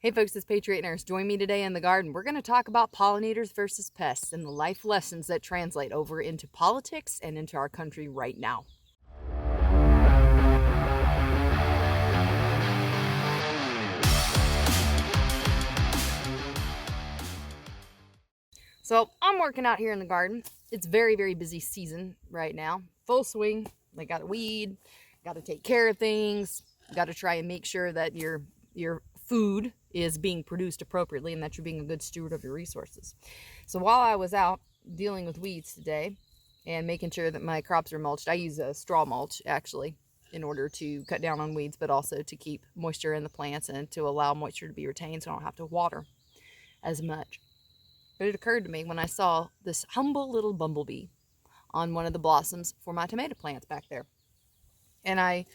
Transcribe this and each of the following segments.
Hey folks, it's Patriot Nurse. Join me today in the garden. We're going to talk about pollinators versus pests and the life lessons that translate over into politics and into our country right now. So I'm working out here in the garden. It's very, very busy season right now. Full swing. I got to weed, got to take care of things, got to try and make sure that your food is being produced appropriately and that you're being a good steward of your resources. So while I was out dealing with weeds today and making sure that my crops are mulched, I use a straw mulch actually in order to cut down on weeds, but also to keep moisture in the plants and to allow moisture to be retained so I don't have to water as much. But it occurred to me when I saw this humble little bumblebee on one of the blossoms for my tomato plants back there. And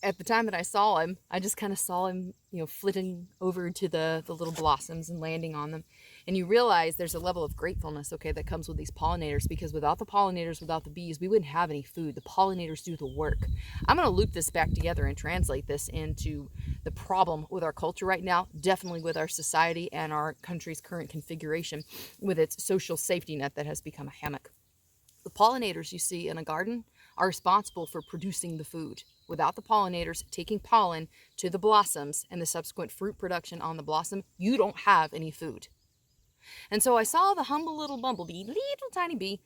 at the time that I saw him, I just kind of saw him, flitting over to the little blossoms and landing on them. And you realize there's a level of gratefulness, okay, that comes with these pollinators, because without the pollinators, without the bees, we wouldn't have any food. The pollinators do the work. I'm going to loop this back together and translate this into the problem with our culture right now, definitely with our society and our country's current configuration with its social safety net that has become a hammock. The pollinators you see in a garden are responsible for producing the food. Without the pollinators taking pollen to the blossoms and the subsequent fruit production on the blossom, you don't have any food. And so I saw the humble little bumblebee, little tiny bee,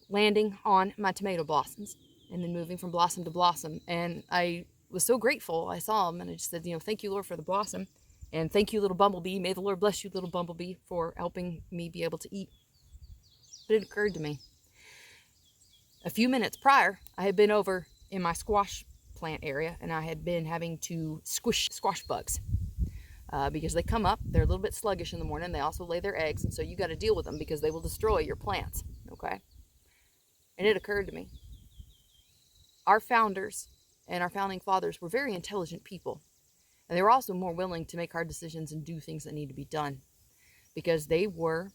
landing on my tomato blossoms and then moving from blossom to blossom. And I was so grateful. I saw him and I just said, thank you, Lord, for the blossom. And thank you, little bumblebee. May the Lord bless you, little bumblebee, for helping me be able to eat. But it occurred to me. A few minutes prior, I had been over in my squash plant area and I had been having to squish squash bugs because they come up, they're a little bit sluggish in the morning, they also lay their eggs, and so you got to deal with them because they will destroy your plants, okay? And it occurred to me, our founders and our founding fathers were very intelligent people, and they were also more willing to make hard decisions and do things that need to be done because they were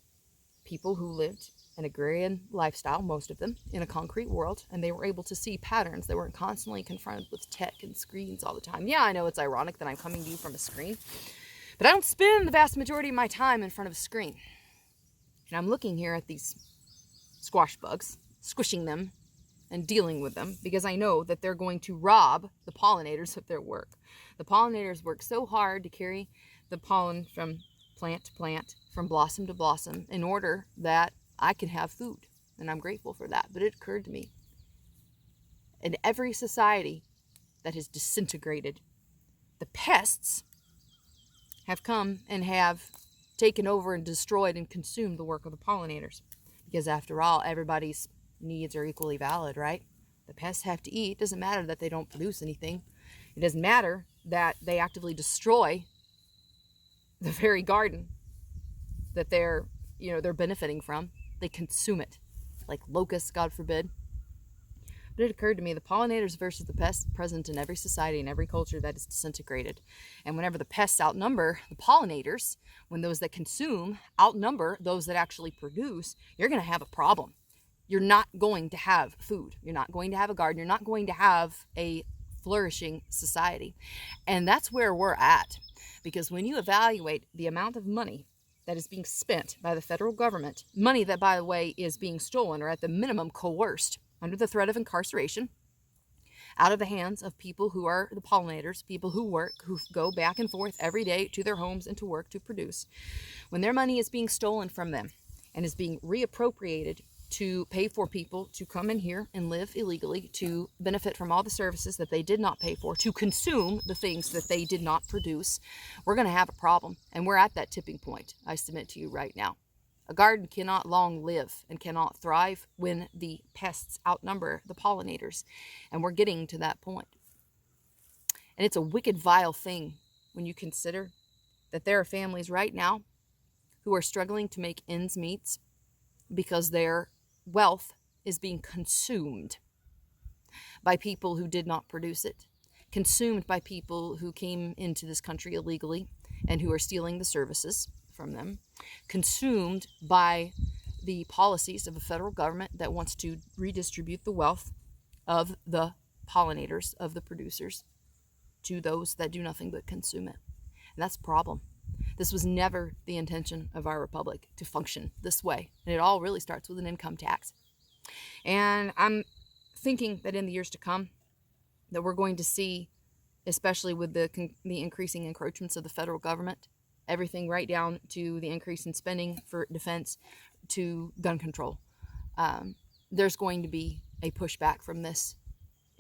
people who lived an agrarian lifestyle, most of them, in a concrete world, and they were able to see patterns. They weren't constantly confronted with tech and screens all the time. Yeah, I know it's ironic that I'm coming to you from a screen, but I don't spend the vast majority of my time in front of a screen. And I'm looking here at these squash bugs, squishing them and dealing with them because I know that they're going to rob the pollinators of their work. The pollinators work so hard to carry the pollen from plant to plant, from blossom to blossom, in order that I can have food, and I'm grateful for that. But it occurred to me, in every society that has disintegrated, the pests have come and have taken over and destroyed and consumed the work of the pollinators. Because after all, everybody's needs are equally valid, right? The pests have to eat. It doesn't matter that they don't produce anything. It doesn't matter that they actively destroy the very garden that they're benefiting from. They consume it like locusts, God forbid. But it occurred to me, the pollinators versus the pests present in every society and every culture that is disintegrated. And whenever the pests outnumber the pollinators, when those that consume outnumber those that actually produce, you're going to have a problem. You're not going to have food. You're not going to have a garden. You're not going to have a flourishing society. And that's where we're at. Because when you evaluate the amount of money that is being spent by the federal government, money that, by the way, is being stolen or at the minimum coerced under the threat of incarceration out of the hands of people who are the pollinators, people who work, who go back and forth every day to their homes and to work to produce. When their money is being stolen from them and is being reappropriated to pay for people to come in here and live illegally, to benefit from all the services that they did not pay for, to consume the things that they did not produce, we're going to have a problem. And we're at that tipping point, I submit to you right now. A garden cannot long live and cannot thrive when the pests outnumber the pollinators. And we're getting to that point. And it's a wicked, vile thing when you consider that there are families right now who are struggling to make ends meet because their wealth is being consumed by people who did not produce it, consumed by people who came into this country illegally and who are stealing the services from them, consumed by the policies of a federal government that wants to redistribute the wealth of the pollinators, of the producers, to those that do nothing but consume it. And that's a problem. This was never the intention of our republic to function this way. And it all really starts with an income tax. And I'm thinking that in the years to come, that we're going to see, especially with the increasing encroachments of the federal government, everything right down to the increase in spending for defense to gun control. There's going to be a pushback from this.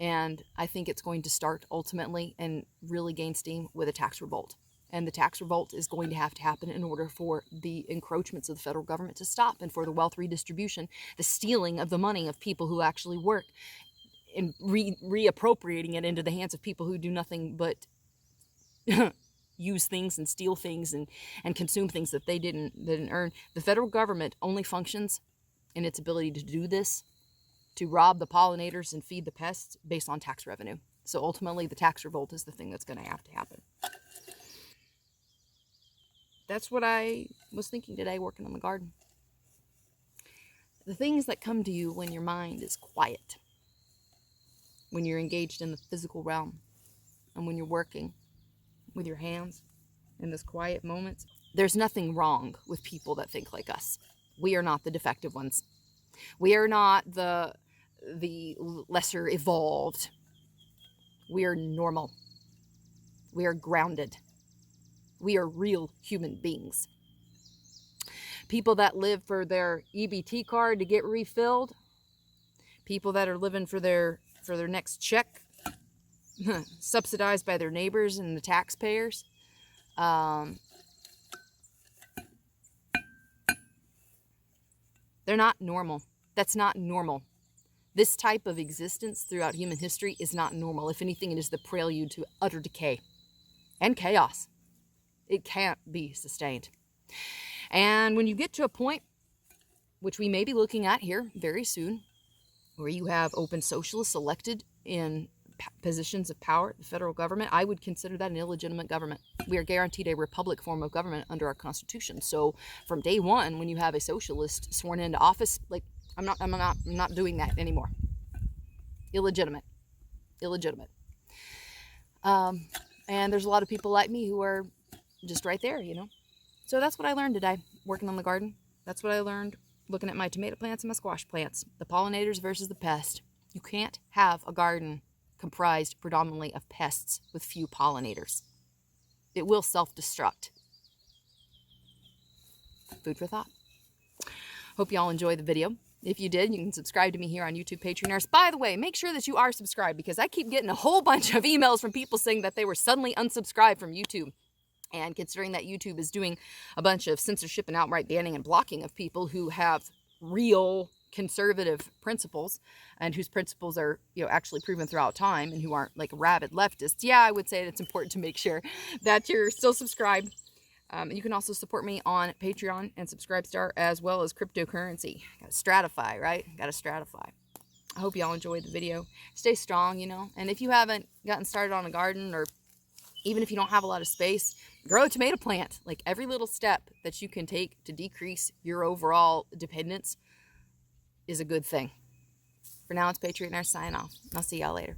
And I think it's going to start ultimately and really gain steam with a tax revolt. And the tax revolt is going to have to happen in order for the encroachments of the federal government to stop, and for the wealth redistribution, the stealing of the money of people who actually work, and reappropriating it into the hands of people who do nothing but use things and steal things and consume things that they didn't earn. The federal government only functions in its ability to do this, to rob the pollinators and feed the pests, based on tax revenue. So ultimately, the tax revolt is the thing that's going to have to happen. That's what I was thinking today working on the garden. The things that come to you when your mind is quiet, when you're engaged in the physical realm, and when you're working with your hands in this quiet moments. There's nothing wrong with people that think like us. We are not the defective ones. We are not the lesser evolved. We are normal. We are grounded. We are real human beings. People that live for their EBT card to get refilled. People that are living for their next check, subsidized by their neighbors and the taxpayers. They're not normal. That's not normal. This type of existence throughout human history is not normal. If anything, it is the prelude to utter decay and chaos. It can't be sustained. And when you get to a point, which we may be looking at here very soon, where you have open socialists elected in positions of power, the federal government, I would consider that an illegitimate government. We are guaranteed a republic form of government under our Constitution. So from day one, when you have a socialist sworn into office, like, I'm not doing that anymore. Illegitimate. And there's a lot of people like me who are just right there, you know. So that's what I learned today, working on the garden. That's what I learned looking at my tomato plants and my squash plants. The pollinators versus the pest. You can't have a garden comprised predominantly of pests with few pollinators. It will self-destruct. Food for thought. Hope y'all enjoyed the video. If you did, you can subscribe to me here on YouTube, Patriot Nurse. By the way, make sure that you are subscribed, because I keep getting a whole bunch of emails from people saying that they were suddenly unsubscribed from YouTube. And considering that YouTube is doing a bunch of censorship and outright banning and blocking of people who have real conservative principles, and whose principles are, you know, actually proven throughout time, and who aren't like rabid leftists, yeah, I would say it's important to make sure that you're still subscribed. You can also support me on Patreon and Subscribestar, as well as cryptocurrency. Got to stratify, right? Got to stratify. I hope y'all enjoyed the video. Stay strong, you know. And if you haven't gotten started on a garden, or even if you don't have a lot of space, grow a tomato plant. Like, every little step that you can take to decrease your overall dependence is a good thing. For now, it's Patriot Nurse signing off. I'll see y'all later.